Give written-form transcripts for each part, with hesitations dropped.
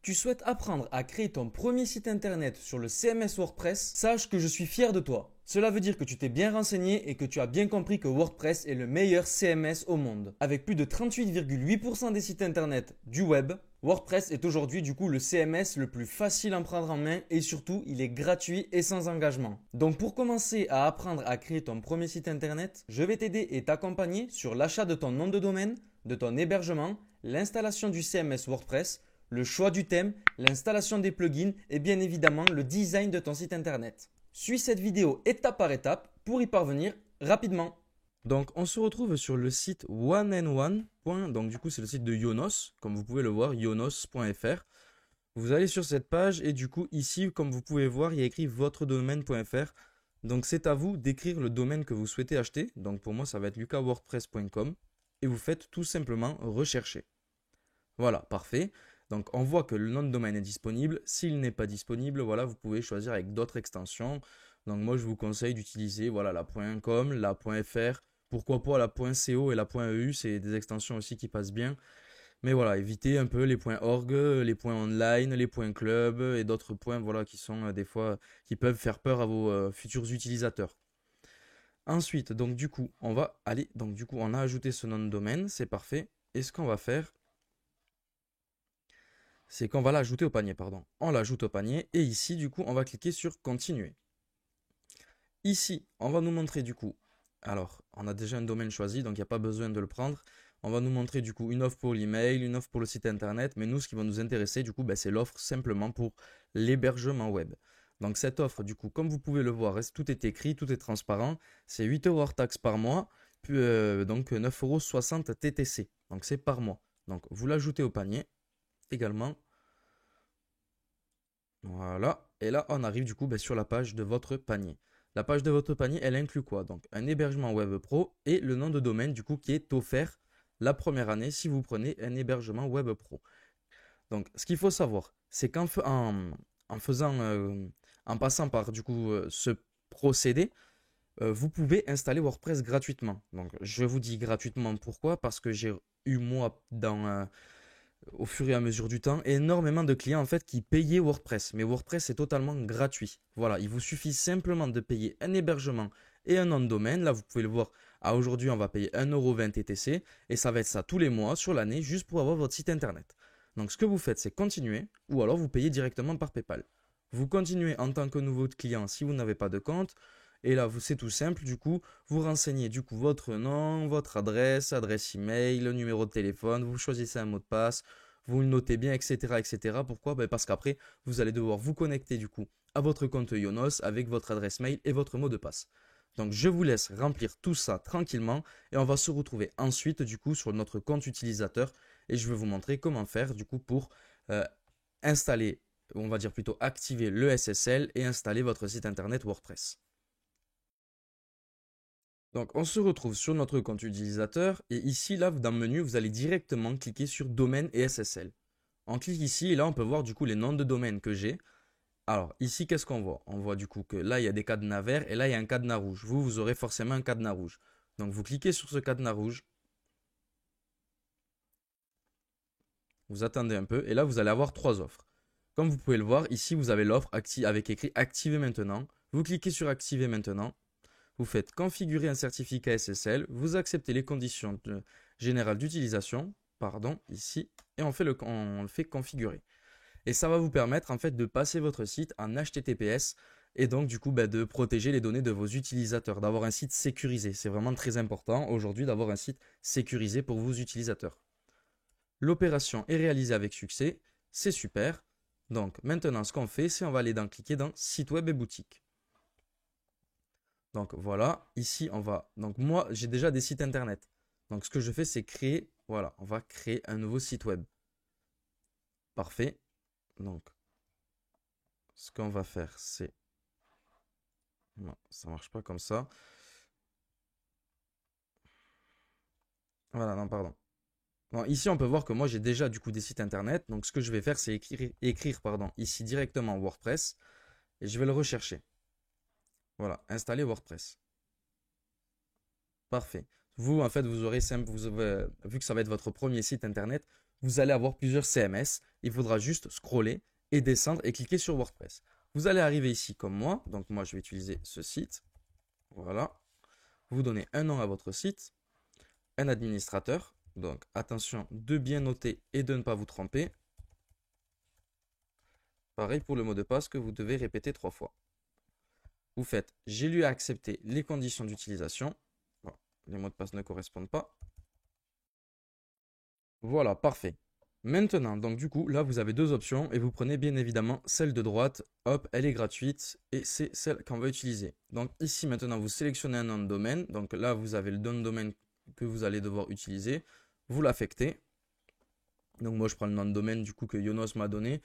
Tu souhaites apprendre à créer ton premier site internet sur le CMS WordPress? Sache que je suis fier de toi. Cela veut dire que tu t'es bien renseigné et que tu as bien compris que WordPress est le meilleur CMS au monde. Avec plus de 38,8% des sites internet du web, WordPress est aujourd'hui du coup le CMS le plus facile à prendre en main et surtout il est gratuit et sans engagement. Donc pour commencer à apprendre à créer ton premier site internet, je vais t'aider et t'accompagner sur l'achat de ton nom de domaine, de ton hébergement, l'installation du CMS WordPress, le choix du thème, l'installation des plugins et bien évidemment le design de ton site internet. Suis cette vidéo étape par étape pour y parvenir rapidement. Donc on se retrouve sur le site one. Donc du coup c'est le site de Yonos, comme vous pouvez le voir, yonos.fr. Vous allez sur cette page et du coup ici comme vous pouvez voir il y a écrit votredomaine.fr. Donc c'est à vous d'écrire le domaine que vous souhaitez acheter. Donc pour moi ça va être lucaswordpress.com et vous faites tout simplement rechercher. Voilà, parfait. Donc on voit que le nom de domaine est disponible. S'il n'est pas disponible, voilà, vous pouvez choisir avec d'autres extensions. Donc moi je vous conseille d'utiliser voilà, la .com, la .fr, pourquoi pas la .co et la .eu, c'est des extensions aussi qui passent bien. Mais voilà, évitez un peu les .org, les .online, les .club et d'autres points voilà, qui sont des fois qui peuvent faire peur à vos futurs utilisateurs. Ensuite, donc du coup, on va aller, donc du coup, on a ajouté ce nom de domaine, c'est parfait. Et ce qu'on va faire, c'est qu'on va l'ajouter au panier, pardon. On l'ajoute au panier et ici, du coup, on va cliquer sur continuer. Ici, on va nous montrer du coup, alors, on a déjà un domaine choisi, donc il n'y a pas besoin de le prendre. On va nous montrer du coup une offre pour l'email, une offre pour le site internet, mais nous, ce qui va nous intéresser, du coup, c'est l'offre simplement pour l'hébergement web. Donc cette offre, du coup, comme vous pouvez le voir, tout est écrit, tout est transparent. C'est 8 € hors taxe par mois, puis donc 9,60 € TTC. Donc c'est par mois. Donc vous l'ajoutez au panier également. Voilà. Et là, on arrive du coup sur la page de votre panier. La page de votre panier, elle inclut quoi? Donc un hébergement web pro et le nom de domaine du coup qui est offert la première année si vous prenez un hébergement web pro. Donc ce qu'il faut savoir, c'est en passant par du coup ce procédé, vous pouvez installer WordPress gratuitement. Donc je vous dis gratuitement pourquoi? Parce que j'ai eu moi au fur et à mesure du temps, énormément de clients en fait qui payaient WordPress. Mais WordPress est totalement gratuit. Voilà, il vous suffit simplement de payer un hébergement et un nom de domaine. Là, vous pouvez le voir. À aujourd'hui, on va payer 1,20 € TTC et ça va être ça tous les mois sur l'année juste pour avoir votre site internet. Donc, ce que vous faites, c'est continuer ou alors vous payez directement par PayPal. Vous continuez en tant que nouveau client si vous n'avez pas de compte. Et là, c'est tout simple. Du coup, vous renseignez du coup votre nom, votre adresse, adresse email, le numéro de téléphone. Vous choisissez un mot de passe, vous le notez bien, etc., etc. Pourquoi? Parce qu'après, vous allez devoir vous connecter du coup à votre compte Yonos avec votre adresse mail et votre mot de passe. Donc, je vous laisse remplir tout ça tranquillement et on va se retrouver ensuite du coup sur notre compte utilisateur et je vais vous montrer comment faire du coup pour euh, installer, on va dire plutôt activer le SSL et installer votre site internet WordPress. Donc, on se retrouve sur notre compte utilisateur et ici, là, dans le menu, vous allez directement cliquer sur domaine et SSL. On clique ici et là, on peut voir du coup les noms de domaine que j'ai. Alors, ici, qu'est-ce qu'on voit? On voit du coup que là, il y a des cadenas verts et là, il y a un cadenas rouge. Vous aurez forcément un cadenas rouge. Donc, vous cliquez sur ce cadenas rouge. Vous attendez un peu et là, vous allez avoir trois offres. Comme vous pouvez le voir, ici, vous avez l'offre avec écrit activer maintenant. Vous cliquez sur activer maintenant. Vous faites configurer un certificat SSL, vous acceptez les conditions générales d'utilisation, pardon, ici, et on le fait configurer. Et ça va vous permettre en fait de passer votre site en HTTPS et donc du coup de protéger les données de vos utilisateurs, d'avoir un site sécurisé. C'est vraiment très important aujourd'hui d'avoir un site sécurisé pour vos utilisateurs. L'opération est réalisée avec succès, c'est super. Donc maintenant ce qu'on fait, c'est on va aller cliquer dans site web et boutique. Donc voilà, ici on va. Donc moi j'ai déjà des sites internet. Donc ce que je fais c'est créer, voilà, on va créer un nouveau site web. Parfait. Donc ce qu'on va faire c'est. Non, ça marche pas comme ça. Voilà, non, pardon. Bon, ici on peut voir que moi j'ai déjà du coup des sites internet. Donc ce que je vais faire c'est écrire pardon, ici directement WordPress et je vais le rechercher. Voilà, installer WordPress. Parfait. Vous, en fait, vous aurez simple, vu que ça va être votre premier site internet, vous allez avoir plusieurs CMS. Il faudra juste scroller et descendre et cliquer sur WordPress. Vous allez arriver ici comme moi. Donc moi, je vais utiliser ce site. Voilà. Vous donnez un nom à votre site, un administrateur. Donc attention de bien noter et de ne pas vous tromper. Pareil pour le mot de passe que vous devez répéter 3 fois. Vous faites « J'ai lu et accepté les conditions d'utilisation ». Bon, les mots de passe ne correspondent pas. Voilà, parfait. Maintenant, donc du coup, là, vous avez deux options et vous prenez bien évidemment celle de droite. Hop, elle est gratuite et c'est celle qu'on va utiliser. Donc ici, maintenant, vous sélectionnez un nom de domaine. Donc là, vous avez le nom de domaine que vous allez devoir utiliser. Vous l'affectez. Donc moi, je prends le nom de domaine du coup que Yonos m'a donné.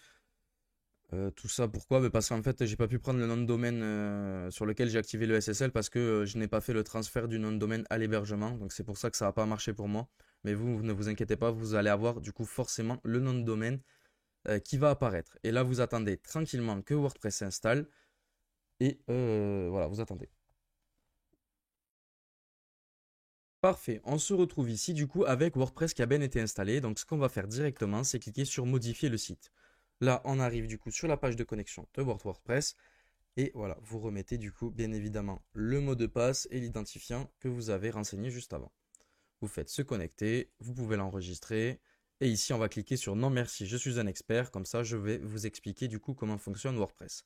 Tout ça pourquoi? Parce qu'en fait j'ai pas pu prendre le nom de domaine sur lequel j'ai activé le SSL parce que je n'ai pas fait le transfert du nom de domaine à l'hébergement, donc c'est pour ça que ça n'a pas marché pour moi. Mais vous ne vous inquiétez pas, vous allez avoir du coup forcément le nom de domaine qui va apparaître. Et là vous attendez tranquillement que WordPress s'installe et voilà, vous attendez. Parfait, on se retrouve ici du coup avec WordPress qui a bien été installé. Donc ce qu'on va faire directement, c'est cliquer sur modifier le site. Là, on arrive du coup sur la page de connexion de WordPress. Et voilà, vous remettez du coup bien évidemment le mot de passe et l'identifiant que vous avez renseigné juste avant. Vous faites se connecter, vous pouvez l'enregistrer. Et ici, on va cliquer sur non merci, je suis un expert. Comme ça, je vais vous expliquer du coup comment fonctionne WordPress.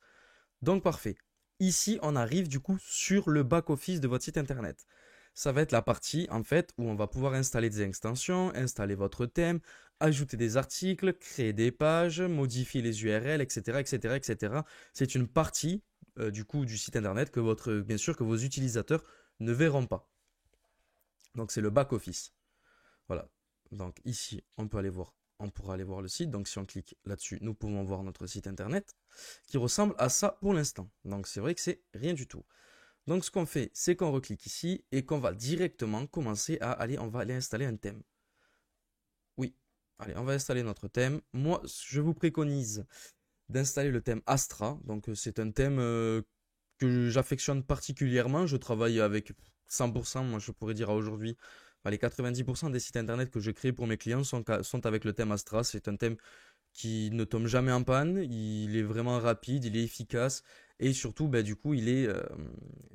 Donc parfait. Ici, on arrive du coup sur le back-office de votre site internet. Ça va être la partie en fait où on va pouvoir installer des extensions, installer votre thème, ajouter des articles, créer des pages, modifier les URL, etc., etc., etc. C'est une partie du coup du site internet que bien sûr que vos utilisateurs ne verront pas. Donc c'est le back office. Voilà. Donc ici on pourra aller voir le site. Donc si on clique là-dessus, nous pouvons voir notre site internet qui ressemble à ça pour l'instant. Donc c'est vrai que c'est rien du tout. Donc ce qu'on fait, c'est qu'on reclique ici et qu'on va directement commencer à aller, on va aller installer un thème. Oui, allez, on va installer notre thème. Moi, je vous préconise d'installer le thème Astra. Donc c'est un thème que j'affectionne particulièrement. Je travaille avec 100%, moi je pourrais dire à aujourd'hui, les 90% des sites internet que je crée pour mes clients sont avec le thème Astra. C'est un thème qui ne tombe jamais en panne, il est vraiment rapide, il est efficace et surtout du coup il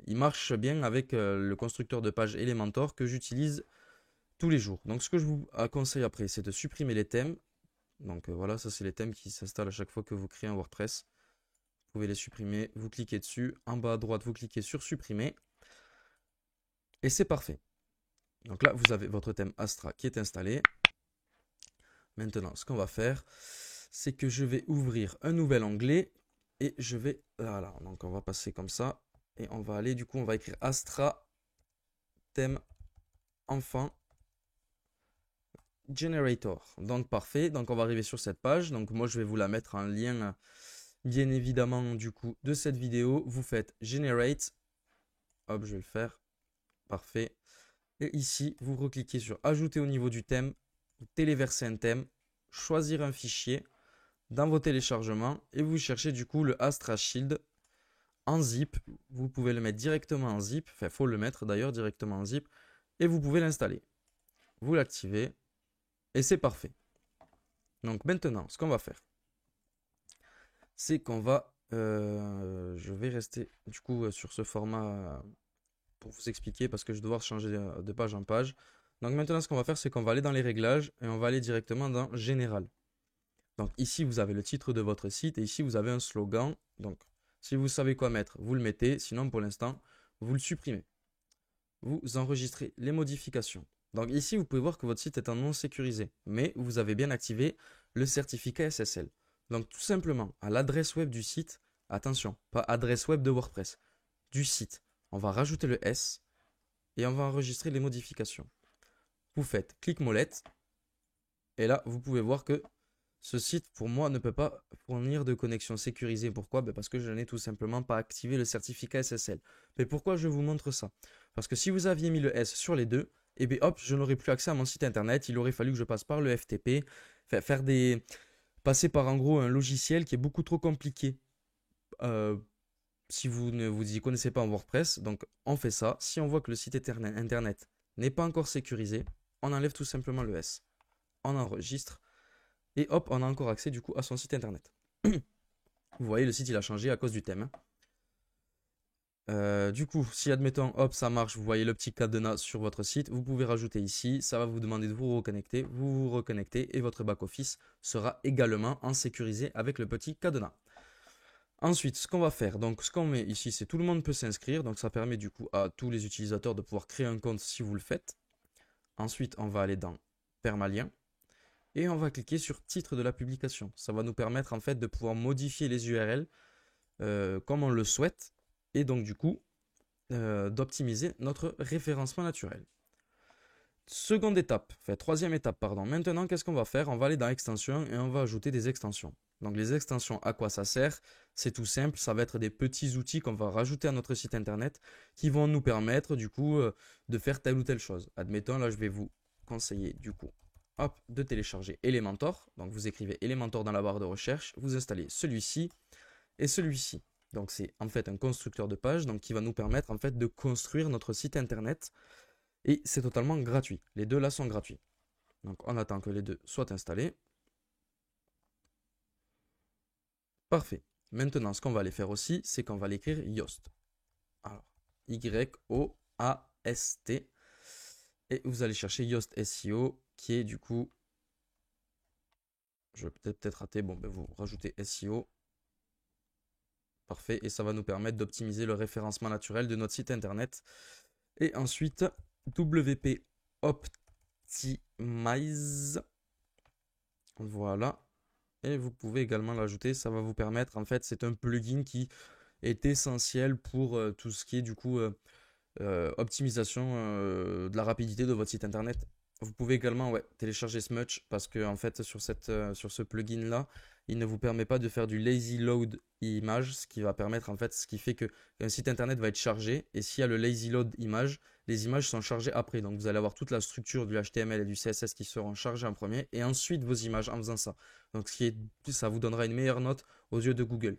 marche bien avec le constructeur de page Elementor que j'utilise tous les jours. Donc ce que je vous conseille après, c'est de supprimer les thèmes. Donc voilà, ça c'est les thèmes qui s'installent à chaque fois que vous créez un WordPress. Vous pouvez les supprimer, vous cliquez dessus, en bas à droite vous cliquez sur supprimer et c'est parfait. Donc là vous avez votre thème Astra qui est installé. Maintenant ce qu'on va faire, c'est que je vais ouvrir un nouvel onglet et je vais, voilà, donc on va passer comme ça et on va aller, du coup on va écrire Astra thème enfant generator. Donc parfait, donc on va arriver sur cette page. Donc moi je vais vous la mettre en lien bien évidemment du coup de cette vidéo. Vous faites generate, hop je vais le faire, parfait. Et ici vous recliquez sur ajouter au niveau du thème, téléverser un thème, choisir un fichier dans vos téléchargements et vous cherchez du coup le Astra Shield en zip. Vous pouvez le mettre directement en zip, enfin il faut le mettre d'ailleurs directement en zip et vous pouvez l'installer. Vous l'activez et c'est parfait. Donc maintenant ce qu'on va faire, c'est qu'on va, je vais rester du coup sur ce format pour vous expliquer parce que je vais devoir changer de page en page. Donc maintenant ce qu'on va faire, c'est qu'on va aller dans les réglages et on va aller directement dans général. Donc ici, vous avez le titre de votre site et ici, vous avez un slogan. Donc, si vous savez quoi mettre, vous le mettez. Sinon, pour l'instant, vous le supprimez. Vous enregistrez les modifications. Donc ici, vous pouvez voir que votre site est en non sécurisé, mais vous avez bien activé le certificat SSL. Donc tout simplement, à l'adresse web du site, attention, pas adresse web de WordPress, du site, on va rajouter le S et on va enregistrer les modifications. Vous faites clic molette et là, vous pouvez voir que ce site, pour moi, ne peut pas fournir de connexion sécurisée. Pourquoi? Parce que je n'ai tout simplement pas activé le certificat SSL. Mais pourquoi je vous montre ça? Parce que si vous aviez mis le S sur les deux, et bien hop, je n'aurais plus accès à mon site internet. Il aurait fallu que je passe par le FTP, passer par en gros un logiciel qui est beaucoup trop compliqué. Si vous ne vous y connaissez pas en WordPress, donc on fait ça. Si on voit que le site internet n'est pas encore sécurisé, on enlève tout simplement le S. On enregistre. Et hop, on a encore accès du coup à son site internet. Vous voyez, le site il a changé à cause du thème. Du coup, si admettons, hop, ça marche, vous voyez le petit cadenas sur votre site, vous pouvez rajouter ici, ça va vous demander de vous reconnecter, vous vous reconnectez et votre back-office sera également en sécurisé avec le petit cadenas. Ensuite, ce qu'on va faire, donc ce qu'on met ici, c'est tout le monde peut s'inscrire, donc ça permet du coup à tous les utilisateurs de pouvoir créer un compte si vous le faites. Ensuite, on va aller dans Permalien et on va cliquer sur titre de la publication. Ça va nous permettre en fait de pouvoir modifier les URL comme on le souhaite et donc du coup d'optimiser notre référencement naturel. Seconde étape, enfin troisième étape, pardon. Maintenant, qu'est-ce qu'on va faire? On va aller dans extensions et on va ajouter des extensions. Donc les extensions, à quoi ça sert? C'est tout simple, ça va être des petits outils qu'on va rajouter à notre site internet qui vont nous permettre du coup de faire telle ou telle chose. Admettons, là je vais vous conseiller du coup hop, de télécharger Elementor. Donc vous écrivez Elementor dans la barre de recherche, vous installez celui-ci et celui-ci. Donc c'est en fait un constructeur de page donc, qui va nous permettre en fait de construire notre site internet et c'est totalement gratuit. Les deux là sont gratuits. Donc on attend que les deux soient installés. Parfait. Maintenant, ce qu'on va aller faire aussi, c'est qu'on va l'écrire Yoast. Alors, Y-O-A-S-T. Et vous allez chercher Yoast SEO, qui est du coup... Je vais peut-être rater. Bon, ben vous rajoutez SEO. Parfait. Et ça va nous permettre d'optimiser le référencement naturel de notre site internet. Et ensuite, WP Optimize. Voilà. Et vous pouvez également l'ajouter, ça va vous permettre, en fait, c'est un plugin qui est essentiel pour tout ce qui est du coup optimisation de la rapidité de votre site internet. Vous pouvez également télécharger Smutch parce que en fait sur ce plugin là, il ne vous permet pas de faire du lazy load image, ce qui va permettre en fait, ce qui fait que un site internet va être chargé et s'il y a le lazy load image, les images sont chargées après. Donc vous allez avoir toute la structure du HTML et du CSS qui seront chargés en premier et ensuite vos images en faisant ça. Donc ça vous donnera une meilleure note aux yeux de Google.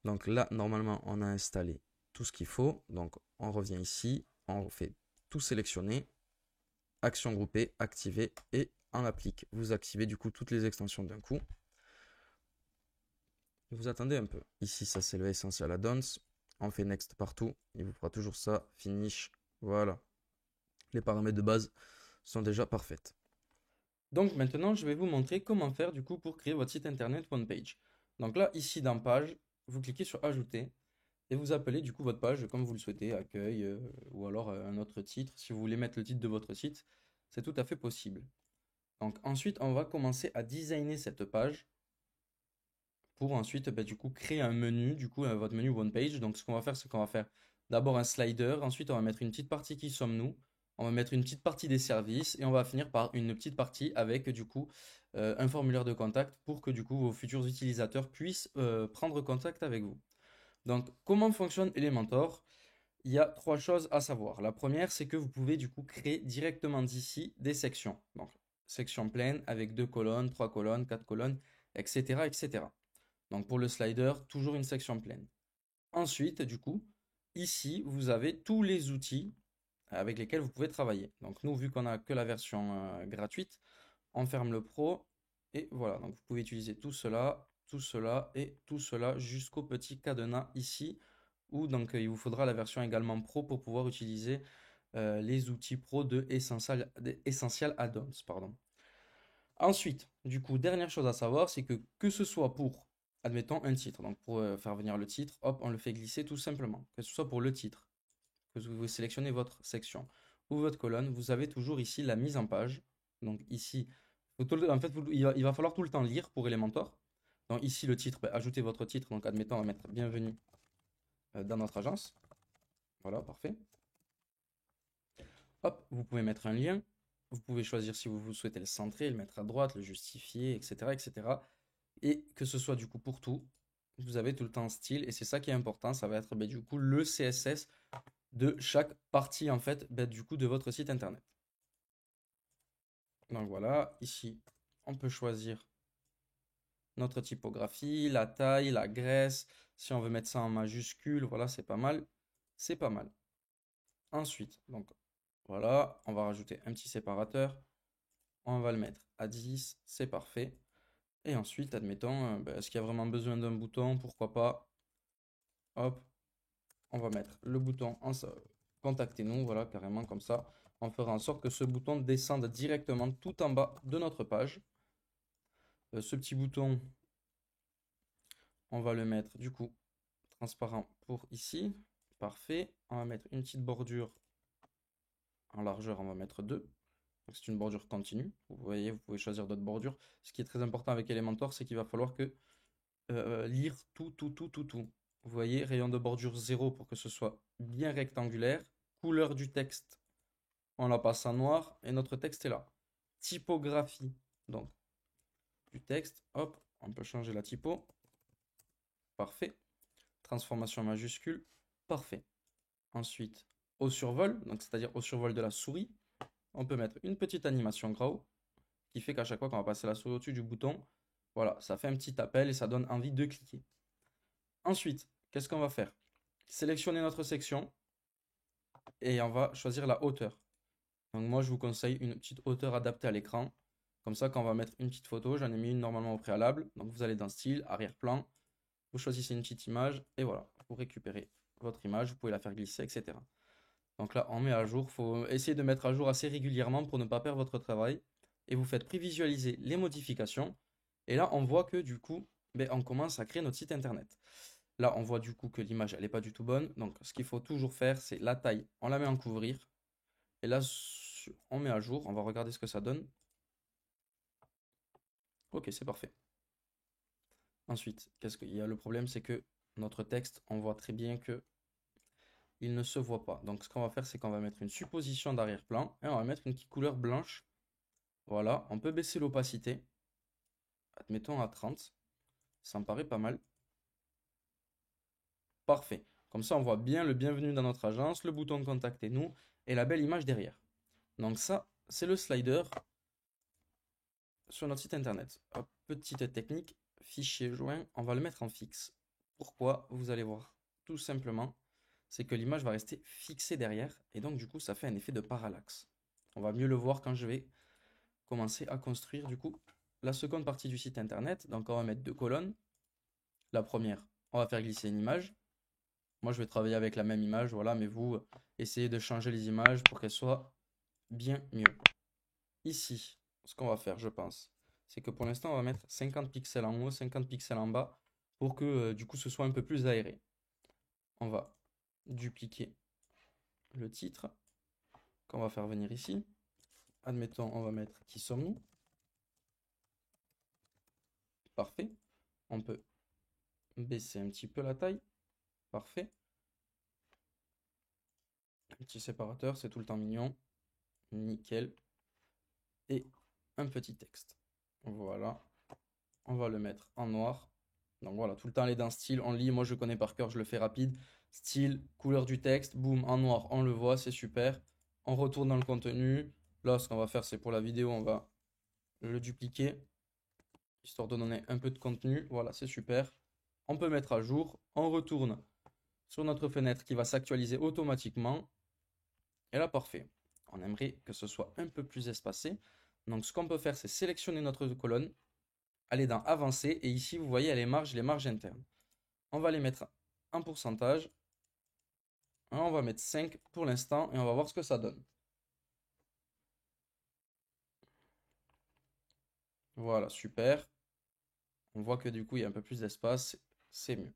Donc là, normalement, on a installé tout ce qu'il faut. Donc on revient ici, on fait tout sélectionner, action groupée, activer et on applique. Vous activez du coup toutes les extensions d'un coup. Vous attendez un peu. Ici, ça c'est le Essential Add-ons. On fait Next partout. Il vous fera toujours ça. Finish. Voilà. Les paramètres de base sont déjà parfaits. Donc maintenant, je vais vous montrer comment faire du coup pour créer votre site internet OnePage. Donc là, ici dans Page, vous cliquez sur Ajouter et vous appelez du coup votre page comme vous le souhaitez, accueil ou alors un autre titre. Si vous voulez mettre le titre de votre site, c'est tout à fait possible. Donc ensuite, on va commencer à designer cette page pour ensuite du coup créer un menu, du coup votre menu OnePage. Donc ce qu'on va faire, c'est qu'on va faire d'abord un slider, ensuite on va mettre une petite partie qui sommes-nous, on va mettre une petite partie des services et on va finir par une petite partie avec du coup un formulaire de contact pour que du coup vos futurs utilisateurs puissent prendre contact avec vous. Donc comment fonctionne Elementor? Il y a trois choses à savoir. La première, c'est que vous pouvez du coup créer directement d'ici des sections. Donc section pleine avec 2 colonnes, 3 colonnes, 4 colonnes, etc., etc. Donc pour le slider, toujours une section pleine. Ensuite, du coup, ici, vous avez tous les outils avec lesquels vous pouvez travailler. Donc nous, vu qu'on n'a que la version gratuite, on ferme le pro et voilà. Donc vous pouvez utiliser tout cela et tout cela jusqu'au petit cadenas ici où donc il vous faudra la version également pro pour pouvoir utiliser les outils pro de Essential Add-ons. Pardon. Ensuite, du coup, dernière chose à savoir, c'est que ce soit pour, admettons, un titre, donc pour faire venir le titre, hop, on le fait glisser tout simplement. Que ce soit pour le titre, que vous sélectionnez votre section ou votre colonne, vous avez toujours ici la mise en page. Donc ici, en fait, il va falloir tout le temps lire pour Elementor. Donc ici, le titre, ajoutez votre titre, donc admettons, on va mettre bienvenue dans notre agence. Voilà, parfait. Hop, vous pouvez mettre un lien. Vous pouvez choisir si vous souhaitez le centrer, le mettre à droite, le justifier, etc., etc. Et que ce soit du coup pour tout, vous avez tout le temps un style. Et c'est ça qui est important. Ça va être du coup le CSS de chaque partie en fait du coup de votre site internet. Donc voilà, ici, on peut choisir notre typographie, la taille, la graisse. Si on veut mettre ça en majuscule, voilà, c'est pas mal. C'est pas mal. Ensuite, donc voilà, on va rajouter un petit séparateur. On va le mettre à 10, c'est parfait. Et ensuite, admettons, est-ce qu'il y a vraiment besoin d'un bouton? Pourquoi pas? Hop, on va mettre le bouton en contactez-nous, voilà, carrément comme ça. On fera en sorte que ce bouton descende directement tout en bas de notre page. Ce petit bouton, on va le mettre du coup transparent pour ici. Parfait. On va mettre une petite bordure en largeur, on va mettre 2. C'est une bordure continue. Vous voyez, vous pouvez choisir d'autres bordures. Ce qui est très important avec Elementor, c'est qu'il va falloir que lire tout. Vous voyez, rayon de bordure 0 pour que ce soit bien rectangulaire. Couleur du texte, on la passe en noir et notre texte est là. Typographie, donc du texte, hop, on peut changer la typo. Parfait. Transformation majuscule, parfait. Ensuite, au survol, donc c'est-à-dire au survol de la souris, on peut mettre une petite animation graw qui fait qu'à chaque fois qu'on va passer la souris au-dessus du bouton, voilà, ça fait un petit appel et ça donne envie de cliquer. Ensuite, qu'est-ce qu'on va faire? Sélectionner notre section et on va choisir la hauteur. Donc moi, je vous conseille une petite hauteur adaptée à l'écran. Comme ça, quand on va mettre une petite photo, j'en ai mis une normalement au préalable. Donc vous allez dans Style, Arrière-plan, vous choisissez une petite image et voilà, vous récupérez votre image, vous pouvez la faire glisser, etc. Donc là, on met à jour. Il faut essayer de mettre à jour assez régulièrement pour ne pas perdre votre travail. Et vous faites prévisualiser les modifications. Et là, on voit que du coup, on commence à créer notre site internet. Là, on voit du coup que l'image, elle n'est pas du tout bonne. Donc, ce qu'il faut toujours faire, c'est la taille, on la met en couvrir. Et là, on met à jour. On va regarder ce que ça donne. Ok, c'est parfait. Ensuite, qu'est-ce qu'il y a? Le problème, c'est que notre texte, on voit très bien que il ne se voit pas. Donc, ce qu'on va faire, c'est qu'on va mettre une supposition d'arrière-plan et on va mettre une petite couleur blanche. Voilà, on peut baisser l'opacité. Admettons à 30. Ça me paraît pas mal. Parfait. Comme ça, on voit bien le bienvenue dans notre agence, le bouton contactez-nous et la belle image derrière. Donc ça, c'est le slider sur notre site internet. Hop, petite technique, fichier joint, on va le mettre en fixe. Pourquoi? Vous allez voir. Tout simplement, c'est que l'image va rester fixée derrière et donc du coup, ça fait un effet de parallaxe. On va mieux le voir quand je vais commencer à construire du coup la seconde partie du site internet. Donc on va mettre 2 colonnes. La première, on va faire glisser une image. Moi, je vais travailler avec la même image, voilà, mais vous, essayez de changer les images pour qu'elles soient bien mieux. Ici, ce qu'on va faire, je pense, c'est que pour l'instant, on va mettre 50 pixels en haut, 50 pixels en bas, pour que du coup, ce soit un peu plus aéré. On va dupliquer le titre, qu'on va faire venir ici. Admettons, on va mettre qui sommes-nous? Parfait. On peut baisser un petit peu la taille. Parfait. Un petit séparateur, c'est tout le temps mignon. Nickel. Et un petit texte. Voilà. On va le mettre en noir. Donc voilà, tout le temps aller dans style, on lit. Moi je connais par cœur, je le fais rapide. Style, couleur du texte, boum, en noir, on le voit, c'est super. On retourne dans le contenu. Là, ce qu'on va faire, c'est pour la vidéo, on va le dupliquer, histoire de donner un peu de contenu. Voilà, c'est super. On peut mettre à jour. On retourne sur notre fenêtre qui va s'actualiser automatiquement. Et là, parfait. On aimerait que ce soit un peu plus espacé. Donc ce qu'on peut faire, c'est sélectionner notre colonne, aller dans Avancer, et ici, vous voyez, les marges internes. On va les mettre en pourcentage. On va mettre 5 pour l'instant, et on va voir ce que ça donne. Voilà, super. On voit que du coup, il y a un peu plus d'espace, c'est mieux.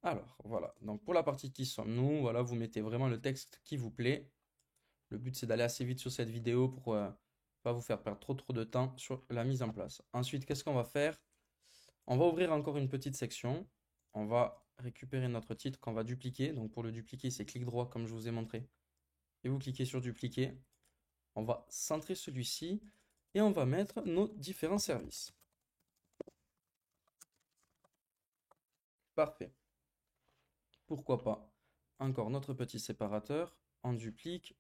Alors, voilà. Donc pour la partie qui sommes-nous, voilà, vous mettez vraiment le texte qui vous plaît. Le but, c'est d'aller assez vite sur cette vidéo pour pas vous faire perdre trop de temps sur la mise en place. Ensuite, qu'est-ce qu'on va faire? On va ouvrir encore une petite section. On va récupérer notre titre qu'on va dupliquer. Donc pour le dupliquer, c'est clic droit comme je vous ai montré. Et vous cliquez sur dupliquer. On va centrer celui-ci et on va mettre nos différents services. Parfait. Pourquoi pas? Encore notre petit séparateur. On duplique,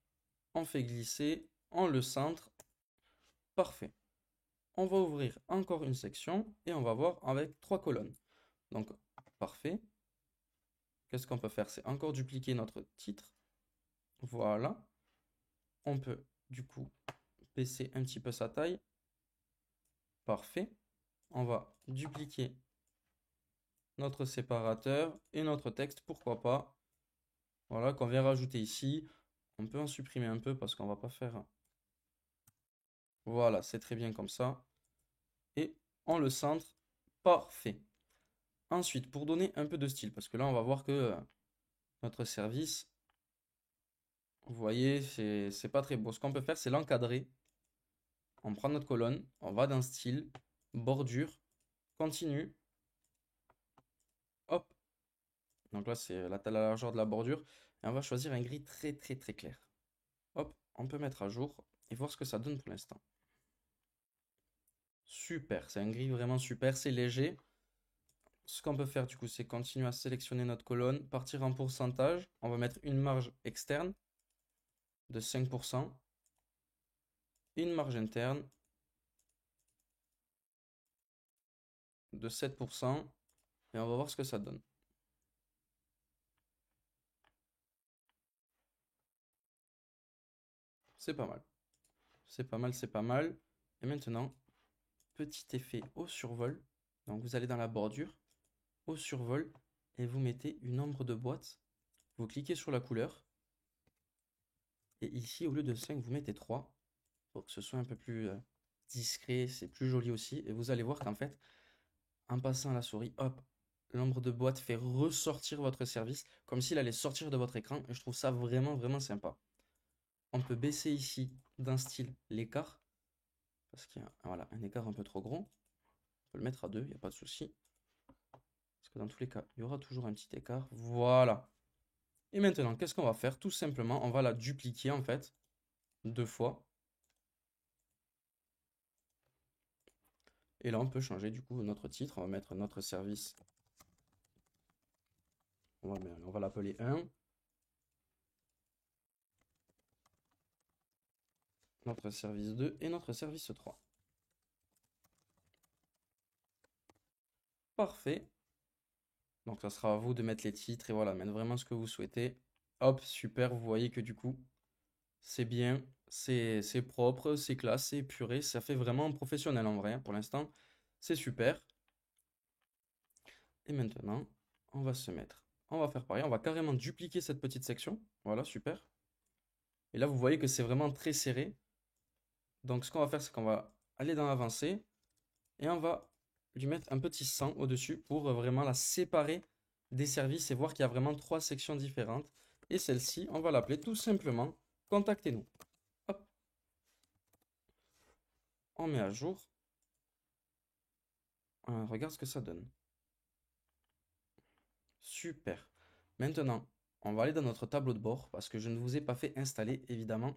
on fait glisser, on le centre. Parfait. On va ouvrir encore une section et on va voir avec 3 colonnes. Donc, parfait. Qu'est-ce qu'on peut faire? C'est encore dupliquer notre titre. Voilà. On peut, du coup, baisser un petit peu sa taille. Parfait. on va dupliquer notre séparateur et notre texte, pourquoi pas. Voilà, qu'on vient rajouter ici. On peut en supprimer un peu parce qu'on va pas faire. Voilà, c'est très bien comme ça. Et on le centre. Parfait. Ensuite, pour donner un peu de style, parce que là, on va voir que notre service, vous voyez, c'est pas très beau. Ce qu'on peut faire, c'est l'encadrer. On prend notre colonne, on va dans style, bordure, continue. Hop. Donc là, c'est la largeur de la bordure. Et on va choisir un gris très très très clair. Hop, on peut mettre à jour et voir ce que ça donne pour l'instant. Super, c'est un gris vraiment super, c'est léger. Ce qu'on peut faire du coup, c'est continuer à sélectionner notre colonne, partir en pourcentage. On va mettre une marge externe de 5%, une marge interne de 7%, et on va voir ce que ça donne. C'est pas mal. C'est pas mal, c'est pas mal. Et maintenant, petit effet au survol. Donc vous allez dans la bordure, au survol, et vous mettez une ombre de boîte. Vous cliquez sur la couleur. Et ici, au lieu de 5, vous mettez 3 pour que ce soit un peu plus discret, c'est plus joli aussi. Et vous allez voir qu'en fait, en passant la souris, hop, l'ombre de boîte fait ressortir votre service comme s'il allait sortir de votre écran. Et je trouve ça vraiment, vraiment sympa. On peut baisser ici d'un style l'écart parce qu'il y a voilà, un écart un peu trop grand. On peut le mettre à 2, il n'y a pas de souci. Parce que dans tous les cas, il y aura toujours un petit écart. Voilà. Et maintenant, qu'est-ce qu'on va faire? Tout simplement, on va la dupliquer en fait 2 fois. Et là, on peut changer du coup notre titre. On va mettre notre service. On va l'appeler 1. Notre service 2 et notre service 3. Parfait. Donc ça sera à vous de mettre les titres et voilà, mettre vraiment ce que vous souhaitez. Hop, super, vous voyez que du coup, c'est bien, c'est propre, c'est classe, c'est épuré, ça fait vraiment professionnel en vrai, hein, pour l'instant. C'est super. Et maintenant, on va se mettre, on va faire pareil, on va carrément dupliquer cette petite section. Voilà, super. Et là, vous voyez que c'est vraiment très serré. Donc ce qu'on va faire, c'est qu'on va aller dans l'avancée et on va lui mettre un petit 100 au-dessus pour vraiment la séparer des services et voir qu'il y a vraiment 3 sections différentes. Et celle-ci, on va l'appeler tout simplement Contactez-nous. Hop, on met à jour. Regarde ce que ça donne. Super. Maintenant, on va aller dans notre tableau de bord parce que je ne vous ai pas fait installer évidemment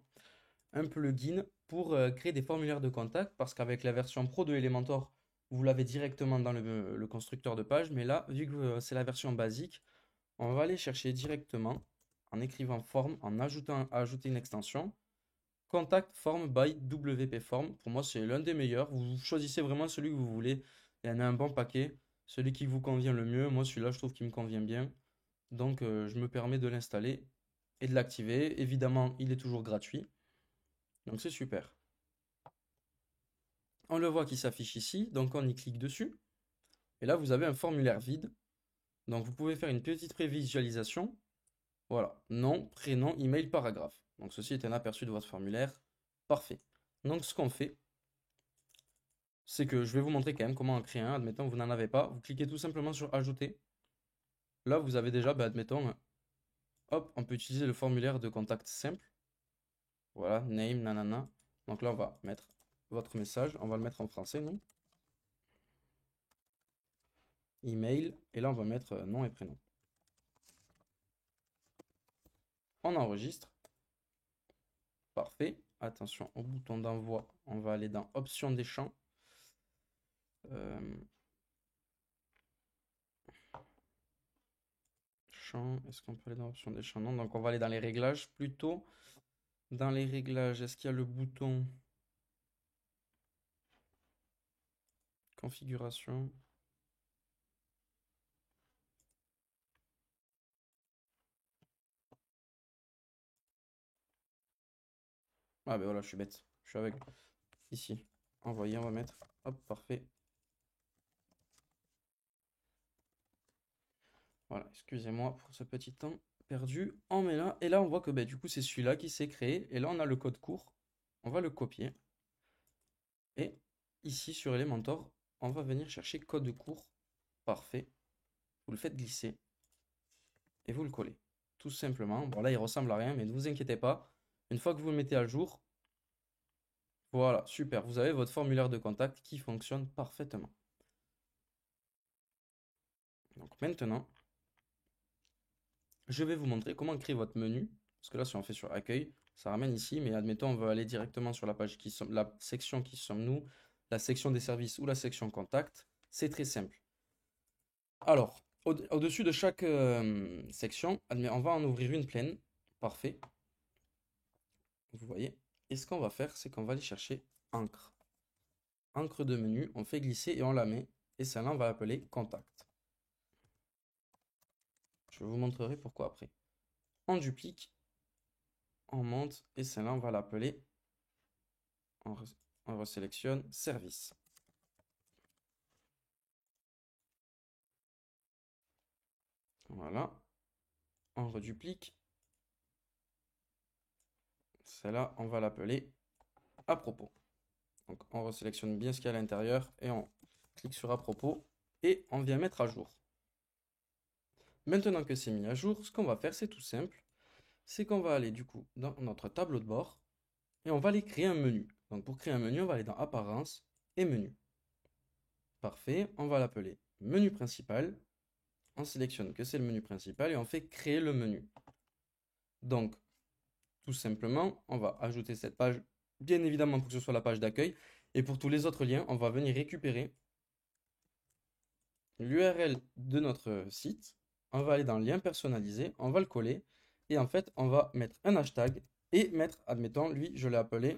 un plugin pour créer des formulaires de contact parce qu'avec la version pro de Elementor, vous l'avez directement dans le constructeur de page. Mais là, vu que c'est la version basique, on va aller chercher directement en écrivant form, en ajouter une extension. Contact Form by WP Form. Pour moi, c'est l'un des meilleurs. Vous choisissez vraiment celui que vous voulez. Il y en a un bon paquet. Celui qui vous convient le mieux. Moi, celui-là, je trouve qu'il me convient bien. Donc, je me permets de l'installer et de l'activer. Évidemment, il est toujours gratuit. Donc, c'est super. On le voit qui s'affiche ici. Donc, on y clique dessus. Et là, vous avez un formulaire vide. Donc, vous pouvez faire une petite prévisualisation. Voilà, nom, prénom, email, paragraphe. Donc ceci est un aperçu de votre formulaire. Parfait. Donc ce qu'on fait, c'est que je vais vous montrer quand même comment en créer un. Admettons que vous n'en avez pas. Vous cliquez tout simplement sur Ajouter. Là, vous avez déjà, admettons, hop, on peut utiliser le formulaire de contact simple. Voilà, name, nanana. Donc là, on va mettre votre message. On va le mettre en français, nous. Email. Et là, on va mettre nom et prénom. On enregistre. Parfait. Attention au bouton d'envoi. On va aller dans Options des champs. Champs. Est-ce qu'on peut aller dans l'option des champs? Non, donc on va aller dans les réglages plutôt. Dans les réglages, est-ce qu'il y a le bouton configuration? Ah ben voilà, je suis bête. Je suis avec ici. Envoyer, on va mettre. Hop, parfait. Voilà, excusez-moi pour ce petit temps perdu. On met là, et là on voit que du coup c'est celui-là qui s'est créé, et là on a le code court, on va le copier, et ici sur Elementor, on va venir chercher code court, parfait, vous le faites glisser, et vous le collez, tout simplement. Bon là il ressemble à rien, mais ne vous inquiétez pas, une fois que vous le mettez à jour, voilà, super, vous avez votre formulaire de contact qui fonctionne parfaitement. Donc maintenant, je vais vous montrer comment créer votre menu. Parce que là, si on fait sur accueil, ça ramène ici. Mais admettons, on veut aller directement sur la page la section qui sommes nous, la section des services ou la section contact. C'est très simple. Alors, au-dessus de chaque section, on va en ouvrir une pleine. Parfait. Vous voyez. Et ce qu'on va faire, c'est qu'on va aller chercher encre. Encre de menu, on fait glisser et on la met. Et celle-là, on va l'appeler contact. Je vous montrerai pourquoi après. On duplique, on monte et celle-là, on va l'appeler, on resélectionne service. Voilà, on reduplique. Celle-là, on va l'appeler à propos. Donc on resélectionne bien ce qu'il y a à l'intérieur et on clique sur à propos et on vient mettre à jour. Maintenant que c'est mis à jour, ce qu'on va faire, c'est tout simple. C'est qu'on va aller du coup dans notre tableau de bord et on va aller créer un menu. Donc pour créer un menu, on va aller dans apparence et menu. Parfait, on va l'appeler menu principal. On sélectionne que c'est le menu principal et on fait créer le menu. Donc, tout simplement, on va ajouter cette page, bien évidemment pour que ce soit la page d'accueil. Et pour tous les autres liens, on va venir récupérer l'URL de notre site. On va aller dans lien personnalisé, on va le coller. Et en fait, on va mettre un hashtag et mettre, admettons, lui, je l'ai appelé,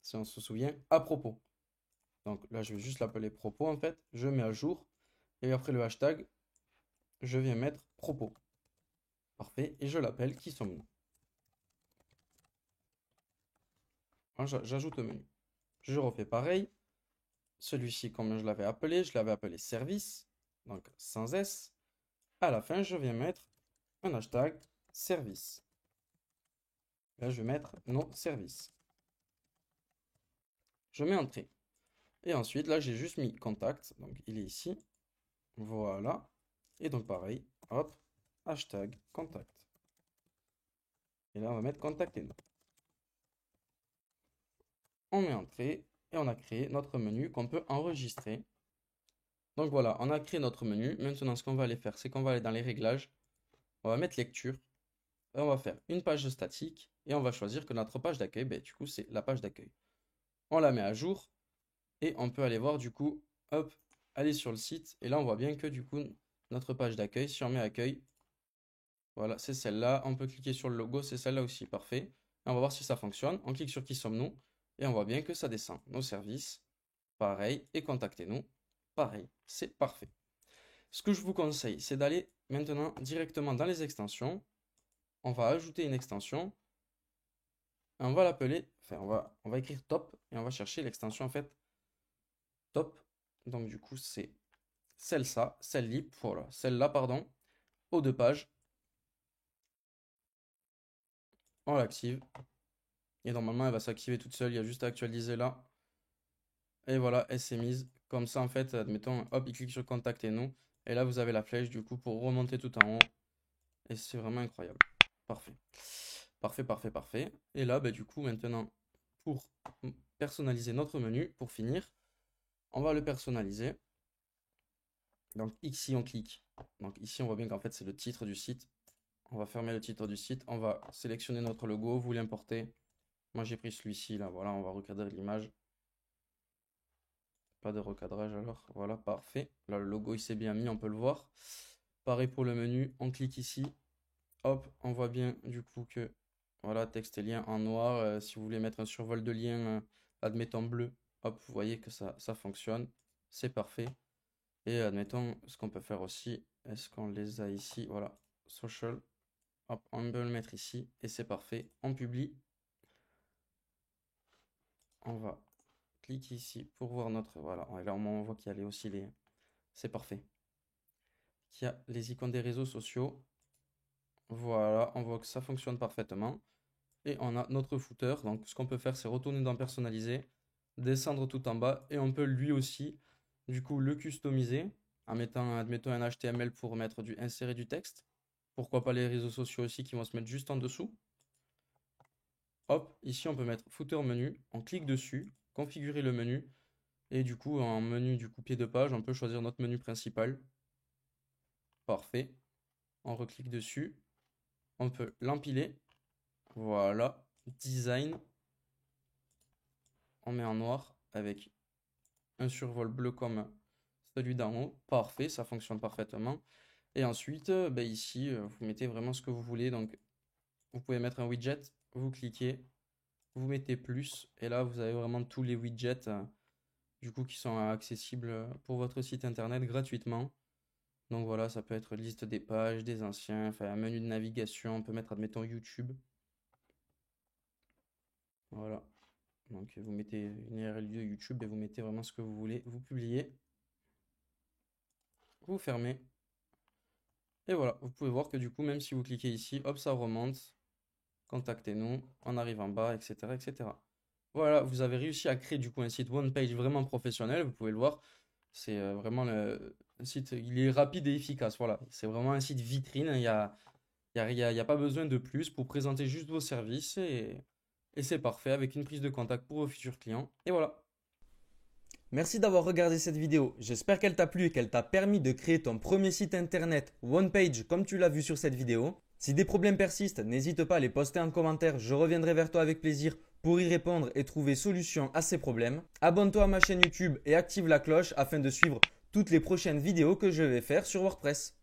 si on se souvient, à propos. Donc là, je vais juste l'appeler propos en fait. Je mets à jour. Et après le hashtag, je viens mettre propos. Parfait. Et je l'appelle qui sommes-nous. J'ajoute au menu. Je refais pareil. Celui-ci, comme je l'avais appelé service, donc sans S. À la fin, je viens mettre un hashtag service. Là, je vais mettre nos services. Je mets entrée. Et ensuite, là, j'ai juste mis contact. Donc, il est ici. Voilà. Et donc, pareil. Hop. Hashtag contact. Et là, on va mettre contactez-nous. On met entrée. Et on a créé notre menu qu'on peut enregistrer. Donc voilà, on a créé notre menu. Maintenant, ce qu'on va aller faire, c'est qu'on va aller dans les réglages. On va mettre lecture. Et on va faire une page statique. Et on va choisir que notre page d'accueil, du coup, c'est la page d'accueil. On la met à jour. Et on peut aller voir, du coup, hop, aller sur le site. Et là, on voit bien que, du coup, notre page d'accueil, si on met accueil, voilà, c'est celle-là. On peut cliquer sur le logo, c'est celle-là aussi. Parfait. Et on va voir si ça fonctionne. On clique sur qui sommes-nous. Et on voit bien que ça descend. Nos services, pareil. Et contactez-nous, pareil. C'est parfait. Ce que je vous conseille, c'est d'aller maintenant directement dans les extensions. On va ajouter une extension. Et on va l'appeler, enfin on va écrire top et on va chercher l'extension en fait top. Donc du coup c'est celle-là, voilà, celle-là pardon, aux deux pages. On l'active. Et normalement elle va s'activer toute seule, il y a juste à actualiser là. Et voilà, elle s'est mise. Comme ça en fait, admettons, hop, il clique sur contactez-nous. Et là vous avez la flèche du coup pour remonter tout en haut. Et c'est vraiment incroyable. Parfait. Parfait, parfait, parfait. Et là, du coup, maintenant, pour personnaliser notre menu, pour finir, on va le personnaliser. Donc ici, on clique. Donc ici, on voit bien qu'en fait, c'est le titre du site. On va fermer le titre du site. On va sélectionner notre logo, vous l'importez. Moi, j'ai pris celui-ci, là. Voilà, on va recadrer l'image. Pas de recadrage alors. Voilà, parfait. Là, le logo, il s'est bien mis, on peut le voir. Pareil pour le menu, on clique ici. Hop, on voit bien du coup que voilà, texte et lien en noir. Si vous voulez mettre un survol de lien, admettons bleu, hop, vous voyez que ça fonctionne. C'est parfait. Et admettons, ce qu'on peut faire aussi, est-ce qu'on les a ici? Voilà, social. Hop, on peut le mettre ici et c'est parfait. On publie. On va cliquer ici pour voir notre. Voilà, et là on voit qu'il y a aussi les. C'est parfait. qui a les icônes des réseaux sociaux. Voilà, on voit que ça fonctionne parfaitement. Et on a notre footer. Donc ce qu'on peut faire, c'est retourner dans personnaliser, descendre tout en bas et on peut lui aussi, du coup, le customiser en mettant, admettons, un HTML pour insérer du texte. Pourquoi pas les réseaux sociaux aussi qui vont se mettre juste en dessous. Hop, ici on peut mettre footer menu, on clique dessus, configurer le menu et du coup en menu du coup pied de page, on peut choisir notre menu principal. Parfait. On reclique dessus, on peut l'empiler. Voilà, design. On met en noir avec un survol bleu comme celui d'en haut. Parfait, ça fonctionne parfaitement. Et ensuite, ici, vous mettez vraiment ce que vous voulez. Donc, vous pouvez mettre un widget, vous cliquez, vous mettez plus. Et là, vous avez vraiment tous les widgets du coup, qui sont accessibles pour votre site internet gratuitement. Donc voilà, ça peut être liste des pages, des anciens, enfin un menu de navigation. On peut mettre, admettons, YouTube. Voilà. Donc vous mettez une URL de YouTube et vous mettez vraiment ce que vous voulez. Vous publiez. Vous fermez. Et voilà, vous pouvez voir que du coup, même si vous cliquez ici, hop, ça remonte. Contactez-nous, on arrive en bas, etc., etc. Voilà, vous avez réussi à créer du coup un site one page vraiment professionnel. Vous pouvez le voir, c'est vraiment le site, il est rapide et efficace. Voilà, c'est vraiment un site vitrine. Il y a pas besoin de plus pour présenter juste vos services et c'est parfait avec une prise de contact pour vos futurs clients. Et voilà. Merci d'avoir regardé cette vidéo. J'espère qu'elle t'a plu et qu'elle t'a permis de créer ton premier site internet one page comme tu l'as vu sur cette vidéo. Si des problèmes persistent, n'hésite pas à les poster en commentaire. Je reviendrai vers toi avec plaisir pour y répondre et trouver solution à ces problèmes. Abonne-toi à ma chaîne YouTube et active la cloche afin de suivre toutes les prochaines vidéos que je vais faire sur WordPress.